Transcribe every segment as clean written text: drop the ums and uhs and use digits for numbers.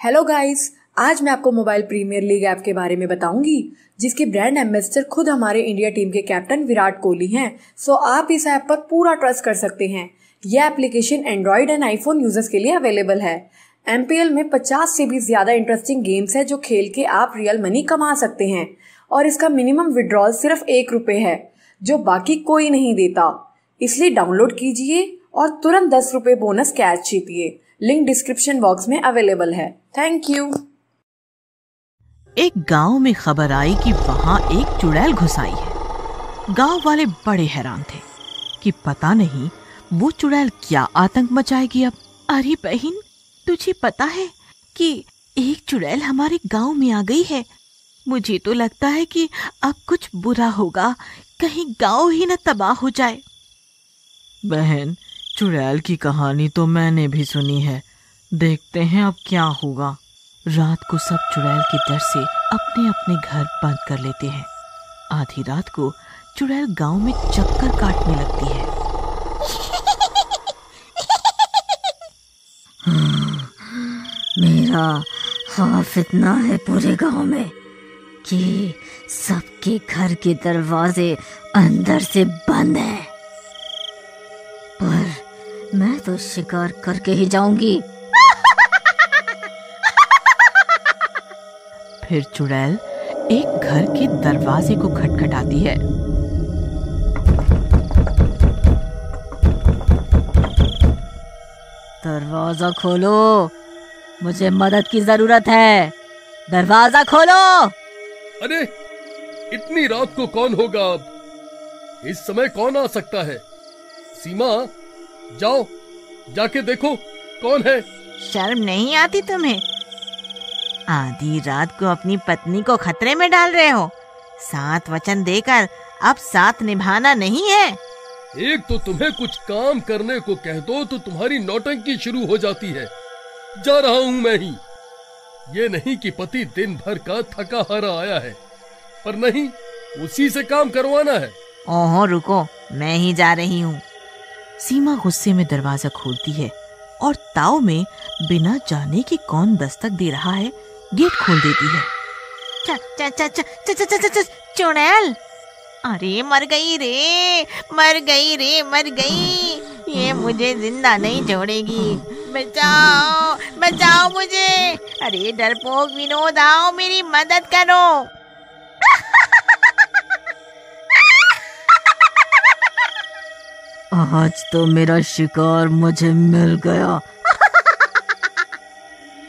Hello guys, आज मैं आपको मोबाइल प्रीमियर लीग ऐप के बारे में बताऊंगी जिसके ब्रांड एम्बेसडर खुद हमारे इंडिया टीम के कैप्टन विराट कोहली हैं। सो आप इस ऐप पर पूरा ट्रस्ट कर सकते हैं। यह application Android and iPhone users के लिए अवेलेबल है। MPL में 50 से भी ज्यादा इंटरेस्टिंग गेम्स है जो खेल के आप रियल मनी कमा सकते हैं और इसका मिनिमम विड्रॉल सिर्फ ₹1 है जो बाकी कोई नहीं देता। इसलिए डाउनलोड कीजिए और तुरंत ₹10 बोनस कैश जीतिए। लिंक डिस्क्रिप्शन बॉक्स में अवेलेबल है। Thank you. एक गांव में खबर आई कि वहां एक चुड़ैल घुस आई है। गांव वाले बड़े हैरान थे कि पता नहीं वो चुड़ैल क्या आतंक मचाएगी अब। अरे बहन, तुझे पता है कि एक चुड़ैल हमारे गांव में आ गई है। मुझे तो लगता है कि अब कुछ बुरा होगा, कहीं गांव ही न तबाह हो जाए। बहन, चुड़ैल की कहानी तो मैंने भी सुनी है, देखते हैं अब क्या होगा। रात को सब चुड़ैल के डर से अपने अपने घर बंद कर लेते हैं। आधी रात को चुड़ैल गांव में चक्कर काटने लगती है। मेरा खौफ इतना है पूरे गांव में कि सबके घर के दरवाजे अंदर से बंद हैं। पर मैं तो शिकार करके ही जाऊंगी। फिर चुड़ैल एक घर के दरवाजे को खटखटाती है। दरवाजा खोलो, मुझे मदद की जरूरत है। दरवाजा खोलो। अरे इतनी रात को कौन होगा अब? इस समय कौन आ सकता है? सीमा, जाओ जाके देखो कौन है। शर्म नहीं आती तुम्हें? आधी रात को अपनी पत्नी को खतरे में डाल रहे हो। साथ वचन देकर अब साथ निभाना नहीं है। एक तो तुम्हें कुछ काम करने को कह दो तो तुम्हारी नौटंकी शुरू हो जाती है। जा रहा हूँ मैं ही। ये नहीं कि पति दिन भर का थका हारा आया है, पर नहीं, उसी से काम करवाना है। ओहो रुको, मैं ही जा रही हूँ। सीमा गुस्से में दरवाजा खोलती है और ताव में बिना जाने कि कौन दस्तक दे रहा है गेट खोल देती है। चुड़ैल, अरे मर गई रे, मर गई रे, मर गई। ये मुझे जिंदा नहीं छोड़ेगी। बचाओ, बचाओ मुझे। अरे डरपोक विनोद, आओ मेरी मदद करो। आज तो मेरा शिकार मुझे मिल गया।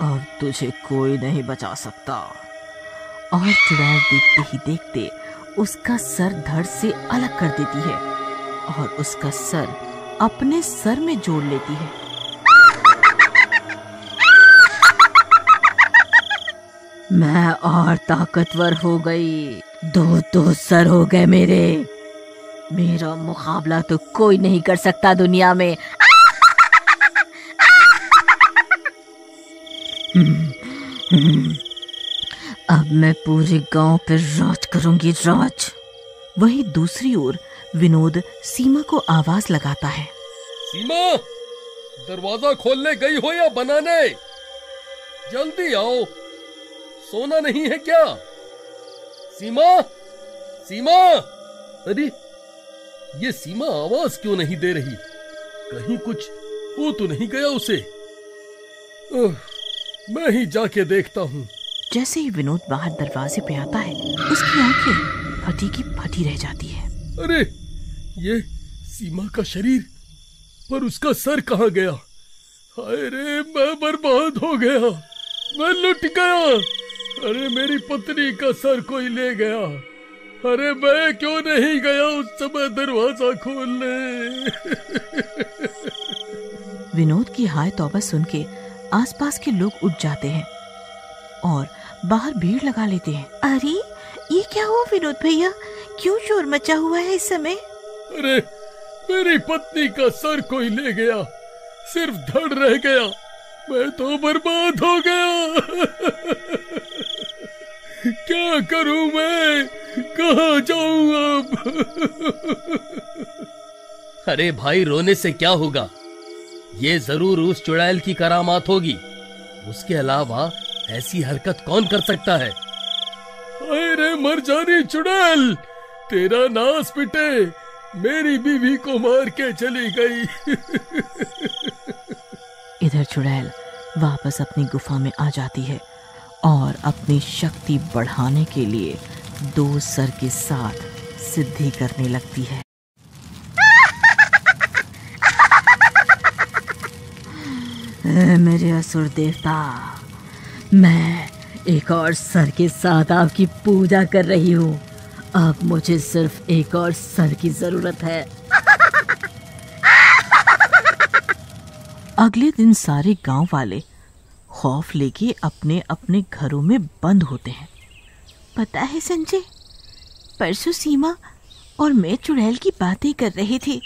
अब तुझे कोई नहीं बचा सकता। और चुड़ैल देखते ही देखते उसका सर धड़ से अलग कर देती है और उसका सर अपने सर में जोड़ लेती है। मैं और ताकतवर हो गई। दो सर हो गए मेरे। मेरा मुकाबला तो कोई नहीं कर सकता दुनिया में। अब मैं पूरे गांव पे राज करूंगी, राज। वहीं दूसरी ओर विनोद सीमा को आवाज लगाता है। सीमा, दरवाजा खोलने गई हो या बनाने? जल्दी आओ, सोना नहीं है क्या? सीमा, सीमा। अरे ये सीमा आवाज क्यों नहीं दे रही? कहीं कुछ हो तो नहीं गया उसे? मैं ही जाके देखता हूँ। जैसे ही विनोद बाहर दरवाजे पे आता है, उसकी आंखें फटी की फटी रह जाती है। अरे ये सीमा का शरीर, पर उसका सर कहाँ गया? हाय रे, मैं बर्बाद हो गया, मैं लुट गया। अरे मेरी पत्नी का सर कोई ले गया। अरे मैं क्यों नहीं गया उस समय दरवाजा खोलने? विनोद की हाय तौबा सुन के आसपास के लोग उठ जाते हैं और बाहर भीड़ लगा लेते हैं। अरे ये क्या हुआ विनोद भैया, क्यों शोर मचा हुआ है इस समय? अरे मेरी पत्नी का सर कोई ले गया, सिर्फ धड़ रह गया। मैं तो बर्बाद हो गया। क्या करूं मैं, कहाँ जाऊं अब? अरे भाई, रोने से क्या होगा? ये जरूर उस चुड़ैल की करामात होगी। उसके अलावा ऐसी हरकत कौन कर सकता है? अरे मर जानी चुड़ैल, तेरा नाश पिटे, मेरी बीवी को मार के चली गई। इधर चुड़ैल वापस अपनी गुफा में आ जाती है और अपनी शक्ति बढ़ाने के लिए 2 सर के साथ सिद्धि करने लगती है। मेरे असुर देवता, मैं एक और सर के साथ आपकी पूजा कर रही हूँ। अब मुझे सिर्फ एक और सर की जरूरत है। अगले दिन सारे गांव वाले खौफ लेके अपने अपने घरों में बंद होते हैं। पता है संजय, परसों सीमा और मैं चुड़ैल की बातें कर रहे थे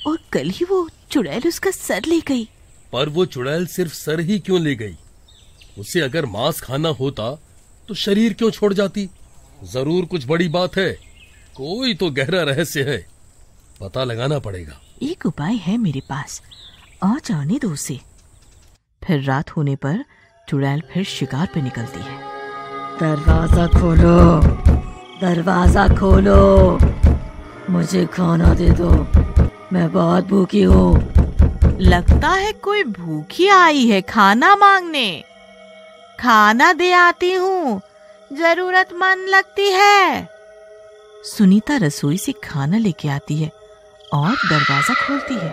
और कल ही वो चुड़ैल उसका सर ले गई। पर वो चुड़ैल सिर्फ सर ही क्यों ले गई? उसे अगर मांस खाना होता तो शरीर क्यों छोड़ जाती? जरूर कुछ बड़ी बात है, कोई तो गहरा रहस्य है, पता लगाना पड़ेगा। एक उपाय है मेरे पास, आ जाने दो उसे। फिर रात होने पर चुड़ैल फिर शिकार पे निकलती है। दरवाजा खोलो, दरवाजा खोलो, मुझे खाना दे दो, मैं बहुत भूखी हूँ। लगता है कोई भूखी आई है खाना मांगने। खाना दे आती हूँ, जरूरतमंद लगती है। सुनीता रसोई से खाना लेके आती है और दरवाजा खोलती है।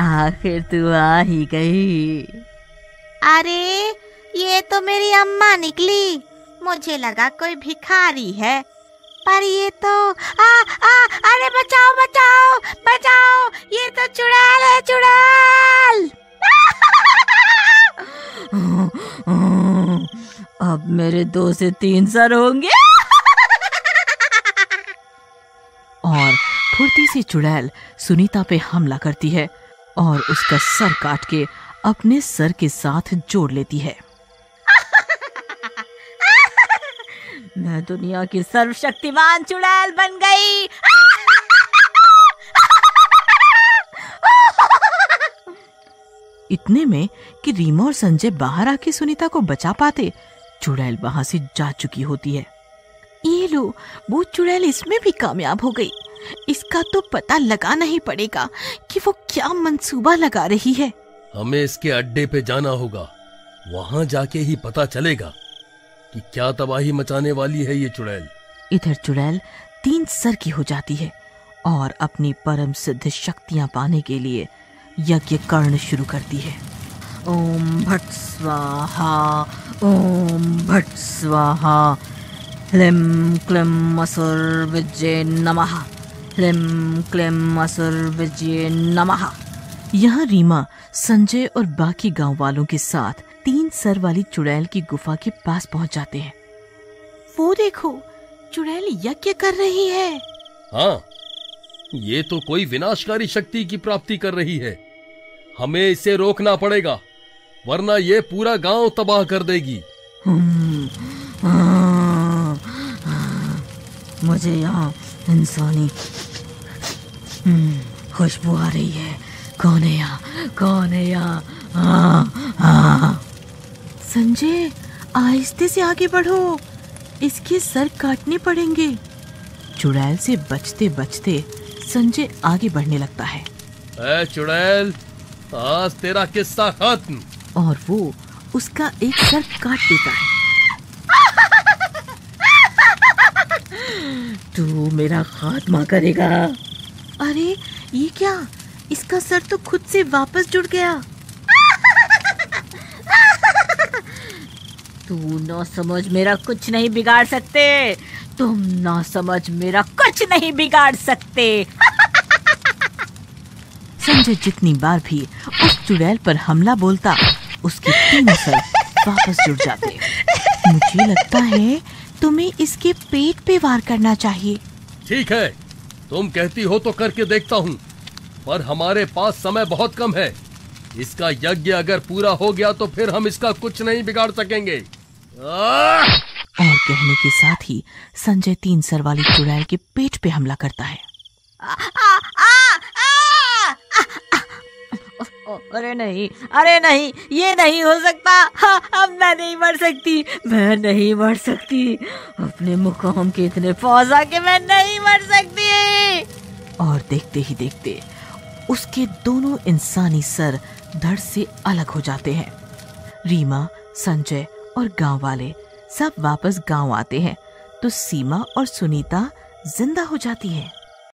आखिर तू आ ही गई। अरे ये तो मेरी अम्मा निकली, मुझे लगा कोई भिखारी है, पर ये तो अरे बचाओ बचाओ बचाओ, ये तो चुड़ैल है, चुड़ैल। अब मेरे 2 से 3 सर होंगे। और फुर्ती से चुड़ैल सुनीता पे हमला करती है और उसका सर काट के अपने सर के साथ जोड़ लेती है। मैं दुनिया की सर्वशक्तिमान चुड़ैल बन गई। इतने में कि रीमा और संजय बाहर आके सुनीता को बचा पाते, चुड़ैल वहां से जा चुकी होती है। ये लो, वो चुड़ैल इसमें भी कामयाब हो गई। इसका तो पता लगाना ही पड़ेगा कि वो क्या मंसूबा लगा रही है। हमें इसके अड्डे पे जाना होगा, वहां जाके ही पता चलेगा कि क्या तबाही मचाने वाली है ये चुड़ैल। इधर चुड़ैल 3 सर की हो जाती है और अपनी परम सिद्ध शक्तियां पाने के लिए यज्ञ करना शुरू करती है। ओम भट स्वाहा, ओम भट स्वाहा, ह्लीं क्लीं असुर विजय नमः, ह्लीं क्लीं असुर विजय नमः। यहाँ रीमा, संजय और बाकी गांव वालों के साथ 3 सर वाली चुड़ैल की गुफा के पास पहुंच जाते हैं। वो देखो, चुड़ैल यज्ञ कर रही है। हाँ, ये तो कोई विनाशकारी शक्ति की प्राप्ति कर रही है। हमें इसे रोकना पड़ेगा, वरना ये पूरा गांव तबाह कर देगी। मुझे यहाँ इंसानी खुशबू आ रही है। कौन है यहाँ? कौन है यहाँ? संजय, आहिस्ते से आगे बढ़ो, इसके सर काटने पड़ेंगे। चुड़ैल से बचते बचते संजय आगे बढ़ने लगता है। ऐ चुड़ैल, आज तेरा किस्सा खत्म। और वो उसका एक सर काट देता है। तू मेरा खात्मा करेगा। अरे ये क्या, इसका सर तो खुद से वापस जुड़ गया। तू ना समझ मेरा कुछ नहीं बिगाड़ सकते, तुम ना समझ मेरा कुछ नहीं बिगाड़ सकते। संजय जितनी बार भी उस चुड़ैल पर हमला बोलता, उसके 3 सर वापस जुड़ जाते। मुझे लगता है तुम्हें इसके पेट पे वार करना चाहिए। ठीक है, तुम कहती हो तो करके देखता हूँ, पर हमारे पास समय बहुत कम है। इसका यज्ञ अगर पूरा हो गया तो फिर हम इसका कुछ नहीं बिगाड़ सकेंगे। और कहने के साथ ही संजय 3 सर वाली चुड़ैल के पेट पे हमला करता है। अरे नहीं, अरे नहीं, ये नहीं हो सकता। हाँ, अब मैं नहीं मर सकती, मैं नहीं मर सकती। अपने मुकाम के इतने पास आके मैं नहीं मर सकती। और देखते ही देखते उसके दोनों इंसानी सर धड़ से अलग हो जाते हैं। रीमा, संजय और गांव वाले सब वापस गांव आते हैं तो सीमा और सुनीता जिंदा हो जाती है।